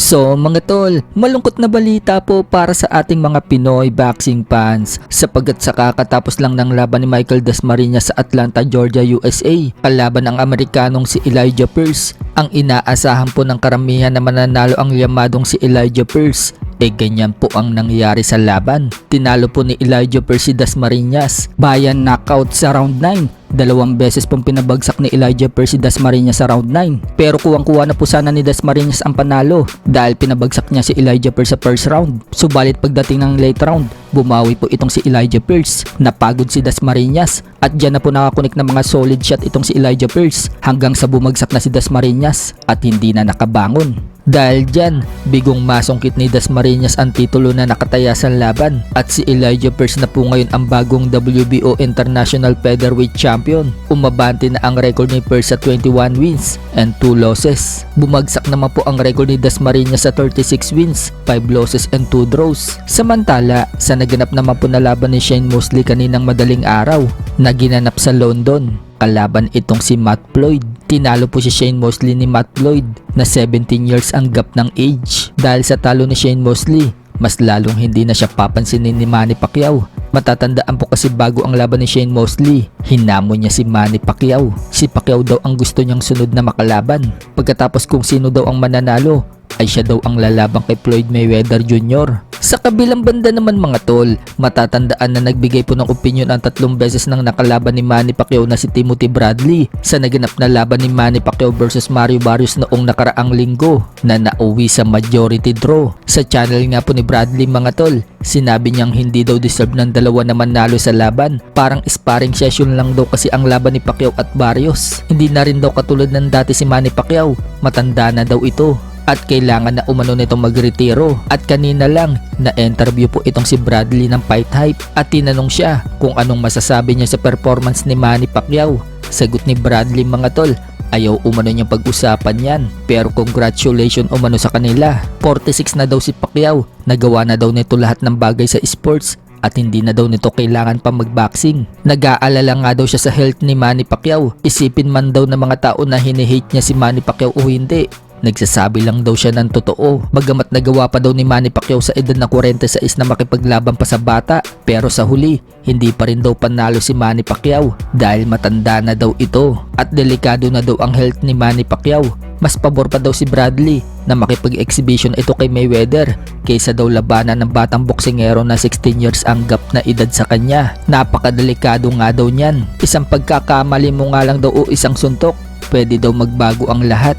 So mga tol, malungkot na balita po para sa ating mga Pinoy boxing fans sapagkat sa kakatapos lang ng laban ni Michael Dasmariñas sa Atlanta, Georgia, USA kalaban ng Amerikanong si Elijah Pearce. Ang inaasahan po ng karamihan na mananalo ang yamadong si Elijah Pearce. Ganyan po ang nangyari sa laban. Tinalo po ni Elijah Pearce si Dasmariñas bayan knockout sa round 9. Dalawang beses pong pinabagsak ni Elijah Pearce si Dasmariñas sa round 9. Pero kuwang-kuwa na po sana ni Dasmariñas ang panalo dahil pinabagsak niya si Elijah Pearce sa first round. Subalit pagdating ng late round, bumawi po itong si Elijah Pearce. Napagod si Dasmariñas at dyan na po nakakunik ng mga solid shot itong si Elijah Pearce hanggang sa bumagsak na si Dasmariñas at hindi na nakabangon. Dahil dyan, bigong masungkit ni Dasmariñas ang titulo na nakataya sa laban at si Elijah Pearce na po ngayon ang bagong WBO International Featherweight Champion. Umabante na ang record ni Pearce sa 21 wins and 2 losses. Bumagsak naman po ang record ni Dasmariñas sa 36 wins, 5 losses and 2 draws. Samantala, sa naganap naman po na laban ni Shane Mosley kaninang madaling araw na ginanap sa London, kalaban itong si Matt Floyd. Tinalo po si Shane Mosley ni Matt Floyd na 17 years ang gap ng age. Dahil sa talo ni Shane Mosley, mas lalong hindi na siya papansinin ni Manny Pacquiao. Matatandaan po kasi bago ang laban ni Shane Mosley, hinamon niya si Manny Pacquiao. Si Pacquiao daw ang gusto niyang sunod na makalaban. Pagkatapos kung sino daw ang mananalo, ay siya daw ang lalabang kay Floyd Mayweather Jr. Sa kabilang banda naman mga tol, matatandaan na nagbigay po ng opinion ang 3 beses ng nakalaban ni Manny Pacquiao na si Timothy Bradley sa naganap na laban ni Manny Pacquiao versus Mario Barrios noong nakaraang linggo na nauwi sa majority draw. Sa channel nga po ni Bradley mga tol, sinabi niyang hindi daw deserve ng dalawa na manalo sa laban. Parang sparring session lang daw kasi ang laban ni Pacquiao at Barrios. Hindi na rin daw katulad ng dati si Manny Pacquiao, matanda na daw ito at kailangan na umano nitong magretiro. At kanina lang na-interview po itong si Bradley ng Fight Hype at tinanong siya kung anong masasabi niya sa performance ni Manny Pacquiao. Sagot ni Bradley mga tol, ayaw umano niyang pag-usapan yan pero congratulations umano sa kanila. 46 na daw si Pacquiao, nagawa na daw nito lahat ng bagay sa sports at hindi na daw nito kailangan pa magboxing. Nag-aalala nga daw siya sa health ni Manny Pacquiao. Isipin man daw ng mga tao na hinihate niya si Manny Pacquiao o hindi, nagsasabi lang daw siya ng totoo. Bagamat nagawa pa daw ni Manny Pacquiao sa edad na 46 na makipaglaban pa sa bata, pero sa huli, hindi pa rin daw panalo si Manny Pacquiao dahil matanda na daw ito at delikado na daw ang health ni Manny Pacquiao. Mas pabor pa daw si Bradley na makipag-exhibition ito kay Mayweather kaysa daw labanan ng batang boksingero na 16 years ang gap na edad sa kanya. Napakadelikado nga daw niyan. Isang pagkakamali mo nga lang daw o isang suntok, pwede daw magbago ang lahat.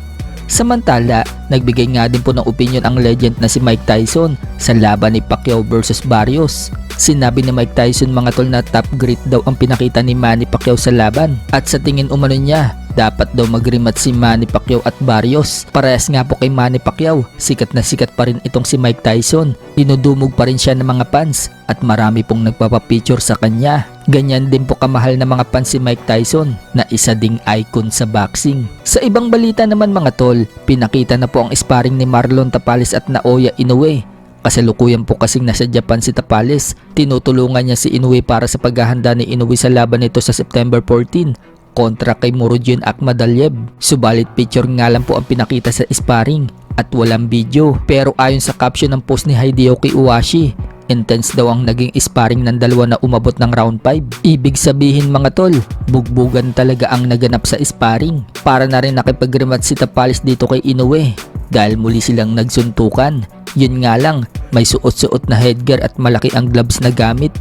Samantala, nagbigay nga din po ng opinion ang legend na si Mike Tyson sa laban ni Pacquiao versus Barrios. Sinabi ni Mike Tyson mga tol na top grade daw ang pinakita ni Manny Pacquiao sa laban at sa tingin umano niya, dapat daw mag-rematch si Manny Pacquiao at Barrios. Parehas nga po kay Manny Pacquiao, sikat na sikat pa rin itong si Mike Tyson. Dinudumog pa rin siya ng mga fans at marami pong nagpapapicture sa kanya. Ganyan din po kamahal na mga fans si Mike Tyson na isa ding icon sa boxing. Sa ibang balita naman mga tol, pinakita na po ang sparring ni Marlon Tapales at Naoya Inoue. Kasalukuyan po kasing nasa Japan si Tapales. Tinutulungan niya si Inoue para sa paghahanda ni Inoue sa laban nito sa September 14 kontra kay Murodjon Akhmadaliev. Subalit picture nga lang po ang pinakita sa sparring at walang video. Pero ayon sa caption ng post ni Hideaki Iwashi, intense daw ang naging sparring ng dalawa na umabot ng round 5. Ibig sabihin mga tol, bugbugan talaga ang naganap sa sparring. Para na rin nakipag-rematch si Tapales dito kay Inoue dahil muli silang nagsuntukan. Yun nga lang, may suot-suot na headgear at malaki ang gloves na gamit.